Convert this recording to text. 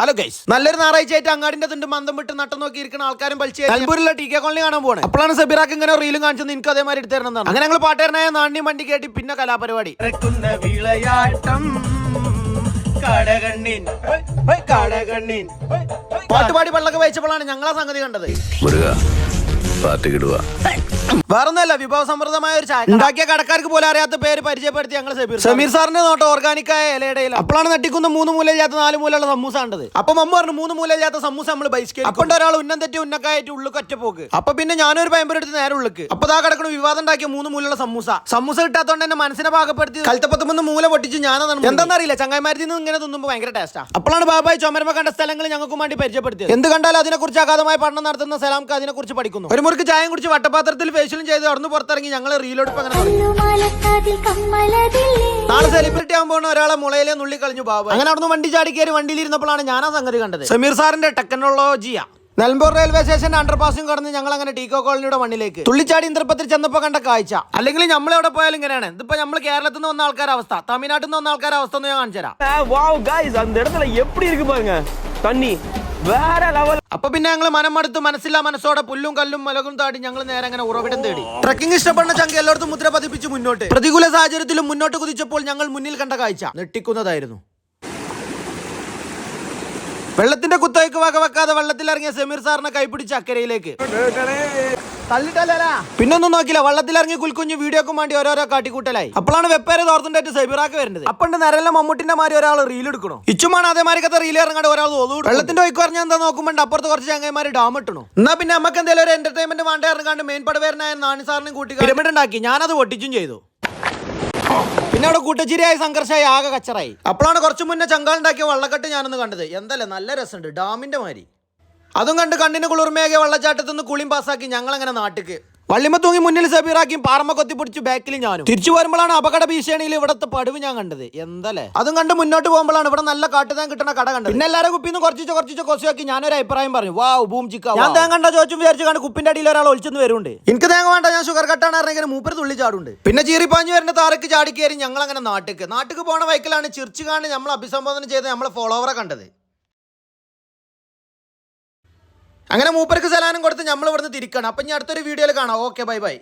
Hello guys, നല്ലൊരു ഞായറാഴ്ചയായിട്ട് അങ്ങാടിന്റെ തിണ്ട് മന്ദം വിട്ട് നട്ടം നോക്കി ഇരിക്കുന്ന ആൾക്കാരും പലിച്ച് അൽപൂരിലുള്ള ടി കെ കോളനി കാണാൻ പോകണം. അപ്പോഴാണ് സബീറാക്ക് ഇങ്ങനെ റീലും കാണിച്ചത്. എനിക്ക് അതേമാതിരി എടുത്തു തരണം. അങ്ങനെ ഞങ്ങൾ പാട്ടുകാരനായ നാണ്യം വണ്ടി കേട്ടി പിന്നെ കലാപരിപാടി പാട്ടുപാടി പള്ളൊക്കെ വെച്ചപ്പോഴാണ് ഞങ്ങളാ സംഗതി കണ്ടത്. വേറൊന്നല്ല, വിഭവ സമൃദ്ധമായ ഒരു ചായ ഉണ്ടാക്കിയ കടക്കാർക്ക് പോലും അറിയാത്ത പേര് പരിചയപ്പെടുത്തി ഞങ്ങൾ സമീർ സാറിന്റെ നോട്ട് ഓർഗാനിക്കായ ഇലയിടയിൽ. അപ്പോഴാണ് നെട്ടിക്കുന്ന 3 മൂലയില്ലാത്ത 4 മൂലയുള്ള സമൂസ ഉണ്ടത്. അപ്പൊ മമ്മ പറഞ്ഞു 3 മൂലയില്ലാത്ത സമൂസ നമ്മൾ ബൈസ്കേറ്റ്. അപ്പൊ ഒരാൾ ഉന്നം തെറ്റി ഉന്നക്കായിട്ട് ഉള്ളിൽ ഒറ്റ പോക്ക്. അപ്പൊ പിന്നെ ഞാനൊരു പയമ്പരെടുത്ത് നേരെ ഉള്ളിക്ക്. അപ്പൊ ദാ കിടക്കണം വിവാദം ഉണ്ടാക്കിയ 3 മൂലയുള്ള സമൂസ കിട്ടാത്തോണ്ട് എന്നെ മനസ്സിനെ പാകപ്പെടുത്തി കൽത്തപ്പത്തുമ്പോ മൂല പൊട്ടിച്ച് ഞാനതാണ്. എന്താണെന്നറിയില്ല, ചങ്ങായിമാരിൽ നിന്ന് ഇങ്ങനെ തിന്നുമ്പോൾ ഭയങ്കര ടേസ്റ്റാ. അപ്പോഴാണ് ബാബായി ചുമരമ കണ്ട സ്ഥലങ്ങൾ ഞങ്ങൾക്ക് വേണ്ടി പരിചയപ്പെടുത്തിയത്. എന്ത് കണ്ടാലും അതിനെക്കുറിച്ച് അഗാധമായ പഠനം നടത്തുന്ന സലാംക്ക് അതിനെക്കുറിച്ച് പഠിക്കുന്നു. ഒരു മുറിക്ക് ചായം കുടിച്ച് വട്ടപാത്രത്തിൽ ഫേഷ്യലും ചെയ്ത് അവിടുന്ന് പുറത്തിറങ്ങി ഞങ്ങൾ റീലോടിപ്പ് അങ്ങനെ നാളെ സെലിബ്രിറ്റി ആകുമ്പോൾ ഒരാളെ മുളയിലെ നുള്ളി കളഞ്ഞു ബാബ. അങ്ങനെ അവിടുന്ന് വണ്ടി ചാടി കയറി വണ്ടിയിലിരുന്നപ്പോഴാണ് ഞാൻ ആ സംഗതി കണ്ടത്. സമീർ സാറിന്റെ ടെക്നോളജിയാ. നിലമ്പൂർ റെയിൽവേ സ്റ്റേഷന്റെ അണ്ടർപാസും കടന്ന് ഞങ്ങൾ അങ്ങനെ ടീക്കോ കോളനിയുടെ മണ്ണിലേക്ക് തുള്ളിച്ചാടി ഇന്ദ്രപ്പത്തിൽ ചെന്നപ്പോ കണ്ട കാഴ്ച. അല്ലെങ്കിൽ നമ്മൾ എവിടെ പോയാലും ഇങ്ങനെയാണ്. ഇതിപ്പോ നമ്മൾ കേരളത്തിൽ നിന്ന് വന്ന ആൾക്കാരുടെ അവസ്ഥ, തമിഴ്നാട്ടിൽ നിന്ന് വന്ന ആൾക്കാരുടെ അവസ്ഥ ഒന്ന് ഞാൻ കാണിച്ചു തരാം. അപ്പൊ പിന്നെ ഞങ്ങൾ മനം മടുത്ത് മനസ്സില്ല മനസ്സോടെ പുല്ലും കല്ലും മലകും താടി ഞങ്ങൾ നേരെ അങ്ങനെ ഉറവിടം തേടി. ട്രക്കിംഗ് ഇഷ്ടപ്പെടുന്ന ചങ്ക് എല്ലായിടത്തും മുദ്ര പതിപ്പിച്ച് മുന്നോട്ട്. പ്രതികൂല സാഹചര്യത്തിലും മുന്നോട്ട് കുതിച്ചപ്പോൾ ഞങ്ങൾ മുന്നിൽ കണ്ട കാഴ്ച ഞെട്ടിക്കുന്നതായിരുന്നു. വെള്ളത്തിന്റെ കുത്തയ്ക്ക് വകവെക്കാതെ വെള്ളത്തിലിറങ്ങിയ സമീർ സാറിനെ കൈപിടിച്ച് അക്കരയിലേക്ക് പിന്നൊന്നും നോക്കില്ല, വെള്ളത്തിലിറങ്ങി കുൽക്കുഞ്ഞ് വീഡിയോക്കും വേണ്ടി ഓരോരോ കാട്ടിക്കൂട്ടലായി. അപ്പോഴാണ് വെപ്പേരെ തോർത്തുണ്ടായിട്ട് സൈബിറാക്ക് വരുന്നത്. അപ്പണ്ട് നരല്ല മമ്മൂട്ടിന്റെ മാറി ഒരാൾ റീൽ എടുക്കണോ. ഇച്ചുമാണ് അതേമാരിക്കത്തെ റീൽ ഇറങ്ങാണ്ട് ഒരാൾ തോന്നൂ. വെള്ളത്തിന്റെ ഒഴുക്ക് പറഞ്ഞാൽ എന്താ നോക്കുമ്പോൾ അപ്പുറത്ത് കുറച്ച് ചങ്ങന്മാര് ഡാം ഇട്ടണു. എന്നാ പിന്നെ നമുക്ക് എന്തെങ്കിലും ഒരു എന്റർടൈൻമെന്റ് വേണ്ട ഇറങ്ങാണ്ട് മെയിൻ പടവേരനായ നാണി സാറിനും കൂട്ടി പിരമിഡ് ഉണ്ടാക്കി. ഞാനത് ഒട്ടിച്ചും ചെയ്തു. പിന്നെ അവിടെ കൂട്ടച്ചിരിയായ സംഘർഷമായി ആകെ കച്ചറായി. അപ്പോഴാണ് കുറച്ചു മുന്നേ ചങ്കാളുണ്ടാക്കിയ വള്ളക്കെട്ട് ഞാനൊന്ന് കണ്ടത്. എന്തല്ലേ നല്ല രസമുണ്ട്, ഡാമിന്റെ മാതിരി. അതും കണ്ട് കണ്ണിന് കുളിർമയാകിയ വെള്ളച്ചാട്ടത്തിൽ നിന്ന് കുളിയും പാസ്സാക്കി ഞങ്ങൾ അങ്ങനെ നാട്ടിക്ക് വള്ളിമ തൂങ്ങി മുന്നിൽ സബീറാക്കിയും പാറമ കൊത്തിപ്പിടിച്ച് ബാക്കിൽ ഞാനും. തിരിച്ചു വരുമ്പോഴാണ് അപകട ഭീഷണിയിൽ ഇവിടത്തെ പടുവ് ഞാൻ കണ്ടത്. എന്തല്ലേ. അതും കണ്ട് മുന്നോട്ട് പോകുമ്പോഴാണ് ഇവിടെ നല്ല കാട്ടുതാൻ കിട്ടുന്ന കട കണ്ടത്. പിന്നെ എല്ലാവരും കുപ്പിന്ന് കുറച്ച് കൊസിയാക്കി ഞാനൊരു അഭിപ്രായം പറഞ്ഞു. വാവ് ബൂം ചിക്ക. ഞാൻ തേങ്ങ കണ്ട ചോദിച്ചും വിചാരിച്ചു കാണും കുപ്പിന്റെ അടിയിൽ ഒരാൾ ഒളിച്ചെന്ന് വരുന്നുണ്ട്. എനിക്ക് തേങ്ങ വേണ്ട, ഞാൻ ഷുഗർ കട്ടാണ് ഇറങ്ങിയ മൂപ്പര് തുള്ളി ചാടുണ്ട്. പിന്നെ ചീറിപ്പാഞ്ഞ് വരുന്ന താരക്ക് ചാടി കയറി ഞങ്ങൾ അങ്ങനെ നാട്ടിക്ക് പോണ വൈക്കലാണ് ചിർച്ചു കാണി നമ്മൾ അഭിസംബോധന ചെയ്ത് നമ്മളെ ഫോളോവറെ കണ്ടത്. അങ്ങനെ മൂപ്പർക്ക് സലാനം കൊടുത്ത് നമ്മൾ ഇവിടുന്ന് തിരിക്കണം. അപ്പം ഞാൻ അടുത്തൊരു വീഡിയോയിൽ കാണാം. Okay, bye bye.